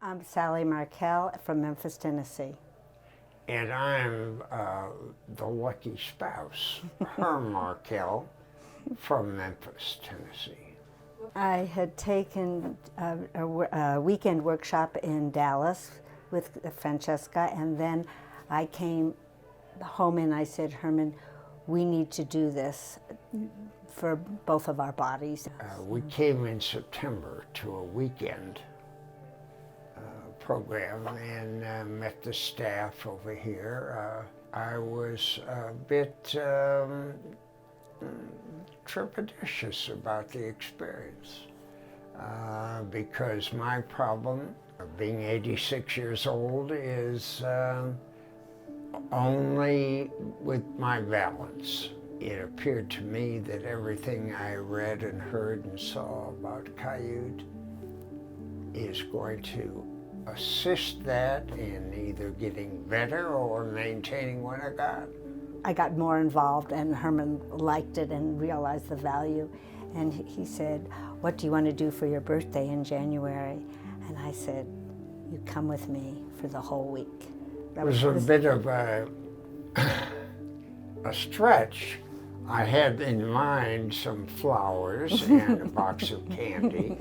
I'm Sally Markell from Memphis, Tennessee. And I'm the lucky spouse, Herm Markell from Memphis, Tennessee. I had taken a weekend workshop in Dallas with Francesca, and then I came home and I said, Herman, we need to do this for both of our bodies. We came in September to a weekend program and met the staff over here. I was a bit trepidatious about the experience because my problem, being 86 years old, is only with my balance. It appeared to me that everything I read and heard and saw about Kaiut is going to assist that in either getting better or maintaining what I got. I got more involved, and Herman liked it and realized the value. And he said, what do you want to do for your birthday in January? And I said, you come with me for the whole week. It was a bit of a stretch. I had in mind some flowers and a box of candy.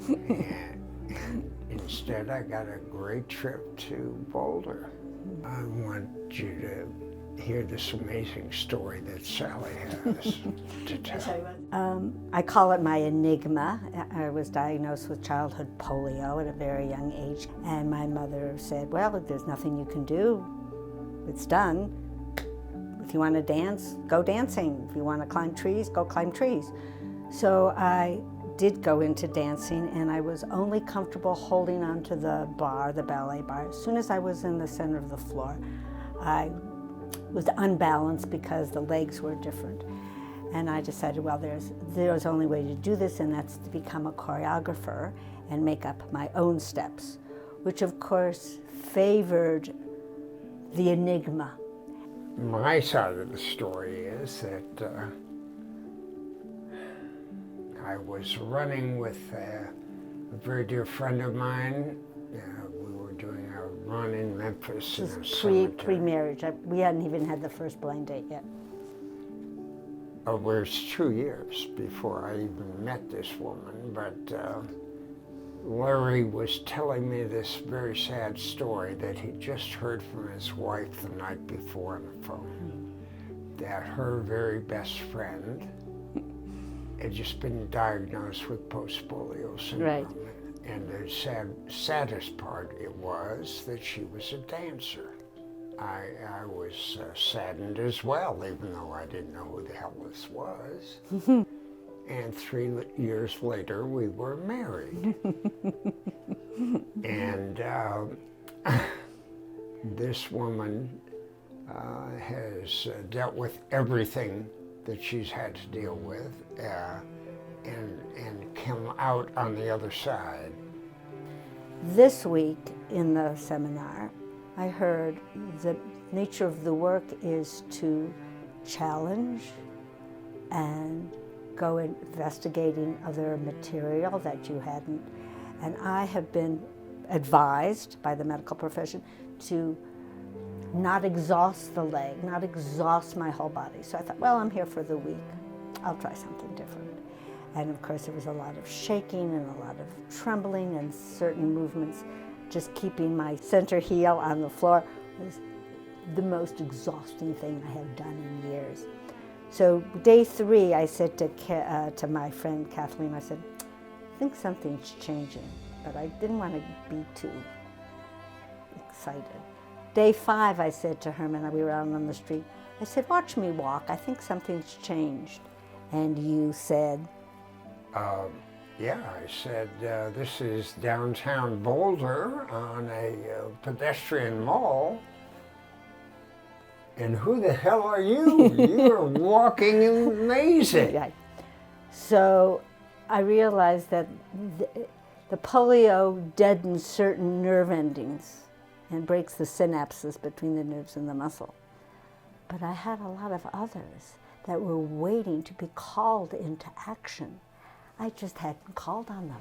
And instead, I got a great trip to Boulder. I want you to hear this amazing story that Sally has to tell. I call it my enigma. I was diagnosed with childhood polio at a very young age, and my mother said, well, there's nothing you can do. It's done. If you want to dance, go dancing. If you want to climb trees, go climb trees. So I did go into dancing, and I was only comfortable holding onto the bar, the ballet bar. As soon as I was in the center of the floor, I was unbalanced because the legs were different. And I decided, well, there's only way to do this, and that's to become a choreographer and make up my own steps, which of course favored the enigma. My side of the story is that I was running with a very dear friend of mine. We were doing a run in Memphis. This was pre-marriage. We hadn't even had the first blind date yet. It was 2 years before I even met this woman, but Larry was telling me this very sad story that he just heard from his wife the night before on the phone, that her very best friend had just been diagnosed with post-polio syndrome. Right. And the saddest part it was that she was a dancer. I was saddened as well, even though I didn't know who the hell this was. And 3 years later, we were married. And this woman has dealt with everything that she's had to deal with and come out on the other side. This week in the seminar, I heard the nature of the work is to challenge and go investigating other material that you hadn't. And I have been advised by the medical profession to not exhaust the leg, not exhaust my whole body. So I thought, well, I'm here for the week. I'll try something different. And of course, there was a lot of shaking and a lot of trembling, and certain movements. Just keeping my center heel on the floor was the most exhausting thing I have done in years. So day 3, I said to my friend Kathleen, I said, I think something's changing, but I didn't want to be too excited. Day 5, I said to Herman, we were out on the street, I said, watch me walk, I think something's changed. And you said? Yeah, I said, this is downtown Boulder on a pedestrian mall. And who the hell are you? You're walking amazing. Right. So I realized that the polio deadens certain nerve endings and breaks the synapses between the nerves and the muscle. But I had a lot of others that were waiting to be called into action. I just hadn't called on them.